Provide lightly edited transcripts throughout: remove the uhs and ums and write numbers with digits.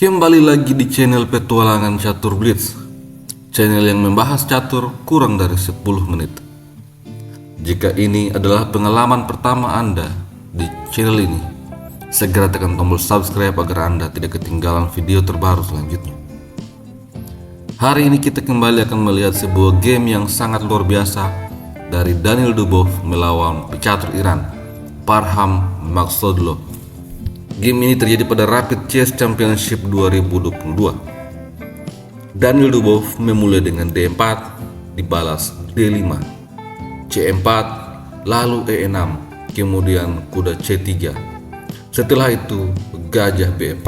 Kembali lagi di channel Petualangan Catur Blitz, channel yang membahas catur kurang dari 10 menit. Jika ini adalah pengalaman pertama Anda di channel ini, segera tekan tombol subscribe agar Anda tidak ketinggalan video terbaru selanjutnya. Hari ini kita kembali akan melihat sebuah game yang sangat luar biasa dari Daniil Dubov melawan pecatur Iran, Parham Makhzoglou. Game ini terjadi pada Rapid Chess Championship 2022. Daniil Dubov memulai dengan D4, dibalas D5, C4, lalu E6, kemudian kuda C3. Setelah itu gajah B4.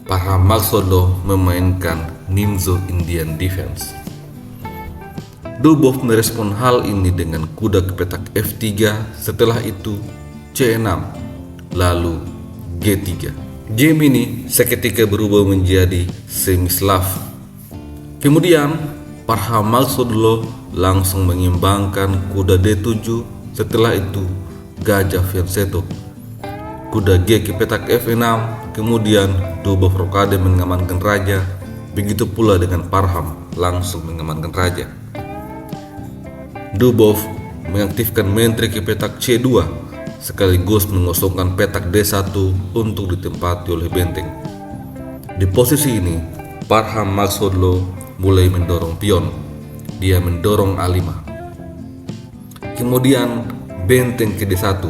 Parham Makhzoglou memainkan Nimzo Indian Defense. Dubov merespon hal ini dengan kuda ke petak F3, setelah itu C6, lalu G3. Game ini seketika berubah menjadi semi-slav. Kemudian Parham Makhzoglou langsung mengimbangkan kuda D7, setelah itu gajah Fianchetto, kuda G ke petak F6, kemudian Dubov rokade mengamankan raja, begitu pula dengan Parham langsung mengamankan raja. Dubov mengaktifkan menteri ke petak C2, sekaligus mengosongkan petak D1 untuk ditempati oleh benteng. Di posisi ini, Parham Makhzoglou mulai mendorong pion. Dia mendorong A5. Kemudian benteng ke D1,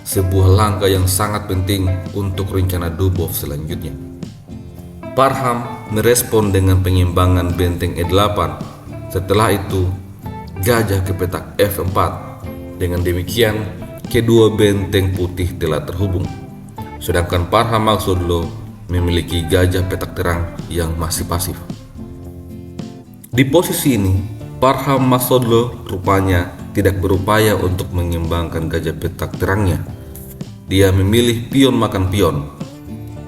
sebuah langkah yang sangat penting untuk rencana Dubov selanjutnya. Parham merespon dengan pengimbangan benteng E8. Setelah itu, gajah ke petak F4. Dengan demikian, kedua benteng putih telah terhubung, sedangkan Parham Makhzoglou memiliki gajah petak terang yang masih pasif. Di posisi ini, Parham Makhzoglou rupanya tidak berupaya untuk mengimbangkan gajah petak terangnya. Dia memilih pion makan pion.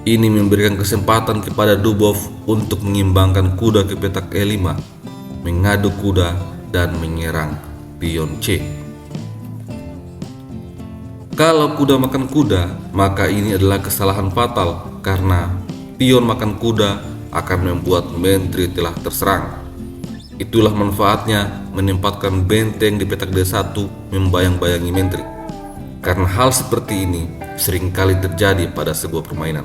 Ini memberikan kesempatan kepada Dubov untuk mengimbangkan kuda ke petak E5, mengadu kuda dan menyerang pion C. Kalau kuda makan kuda, maka ini adalah kesalahan fatal karena pion makan kuda akan membuat menteri telah terserang. Itulah manfaatnya menempatkan benteng di petak D1 membayang-bayangi menteri. Karena hal seperti ini seringkali terjadi pada sebuah permainan.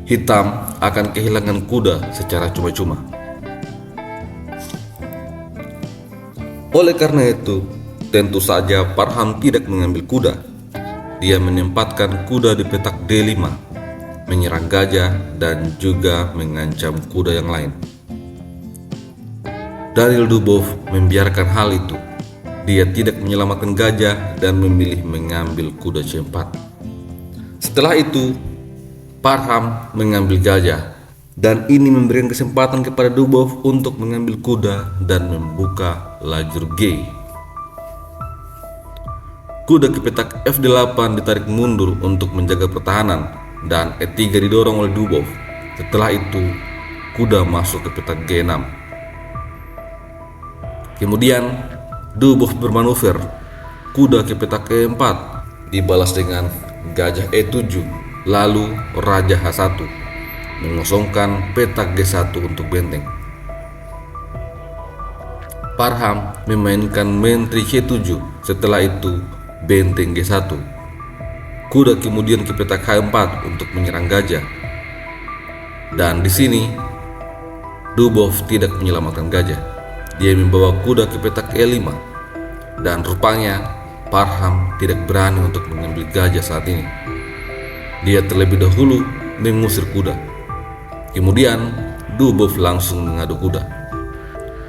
Hitam akan kehilangan kuda secara cuma-cuma. Oleh karena itu, tentu saja Parham tidak mengambil kuda. Dia menempatkan kuda di petak D5, menyerang gajah dan juga mengancam kuda yang lain. Daniil Dubov membiarkan hal itu. Dia tidak menyelamatkan gajah dan memilih mengambil kuda C4. Setelah itu, Parham mengambil gajah, dan ini memberikan kesempatan kepada Dubov untuk mengambil kuda dan membuka lajur G. Kuda ke petak F8 ditarik mundur untuk menjaga pertahanan, dan E3 didorong oleh Dubov. Setelah itu, kuda masuk ke petak G6. Kemudian Dubov bermanuver, kuda ke petak E4 dibalas dengan gajah E7, lalu raja H1, mengosongkan petak G1 untuk benteng. Parham memainkan menteri C7, setelah itu benteng G1. Kuda kemudian ke petak H4 untuk menyerang gajah. Dan di sini Dubov tidak menyelamatkan gajah. Dia membawa kuda ke petak E5. Dan rupanya Parham tidak berani untuk mengambil gajah saat ini. Dia terlebih dahulu mengusir kuda. Kemudian Dubov langsung mengadu kuda.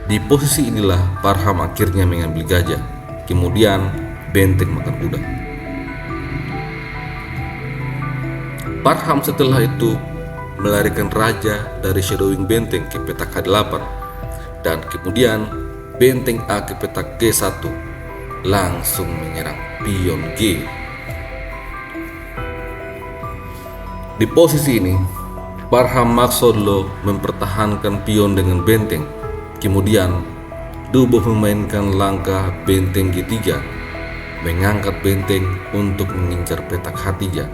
Di posisi inilah Parham akhirnya mengambil gajah. Kemudian benteng makan kuda. Parham setelah itu melarikan raja dari shadowing benteng ke petak H8, dan kemudian benteng A ke petak G1 langsung menyerang pion G. Di posisi ini, Parham Makhzoglou mempertahankan pion dengan benteng. Kemudian Dubov memainkan langkah benteng G3, mengangkat benteng untuk mengincar petak H3.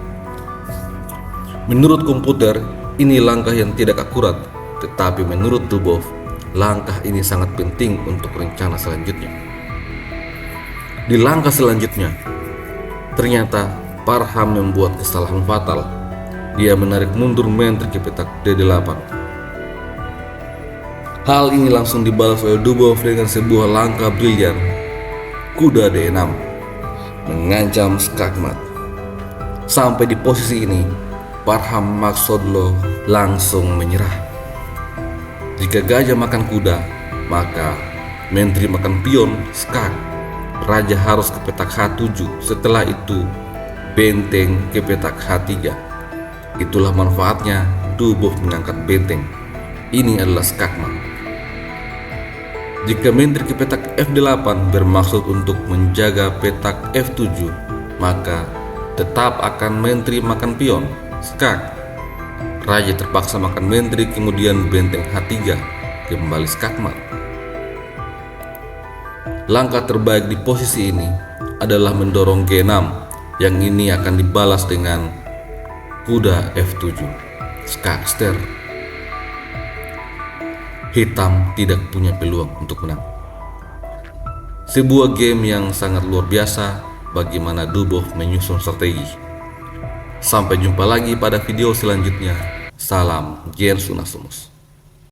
Menurut komputer, ini langkah yang tidak akurat, tetapi menurut Dubov, langkah ini sangat penting untuk rencana selanjutnya. Di langkah selanjutnya, ternyata Parham membuat kesalahan fatal. Dia menarik mundur menteri ke petak D8. Hal ini langsung dibalas oleh Dubov dengan sebuah langkah brilian, kuda D6, mengancam skakmat. Sampai di posisi ini, Parham Maksudlo langsung menyerah. Jika gajah makan kuda, maka menteri makan pion, skak. Raja harus ke petak H7, setelah itu benteng ke petak H3. Itulah manfaatnya Dubov mengangkat benteng. Ini adalah skakmat. Jika menteri ke petak F8 bermaksud untuk menjaga petak F7, maka tetap akan menteri makan pion, skak. Raja terpaksa makan menteri, kemudian benteng H3, kembali skakmat. Langkah terbaik di posisi ini adalah mendorong G6, yang ini akan dibalas dengan kuda F7, skakster. Hitam tidak punya peluang untuk menang. Sebuah game yang sangat luar biasa bagaimana Dubov menyusun strategi. Sampai jumpa lagi pada video selanjutnya. Salam Gensunasumus.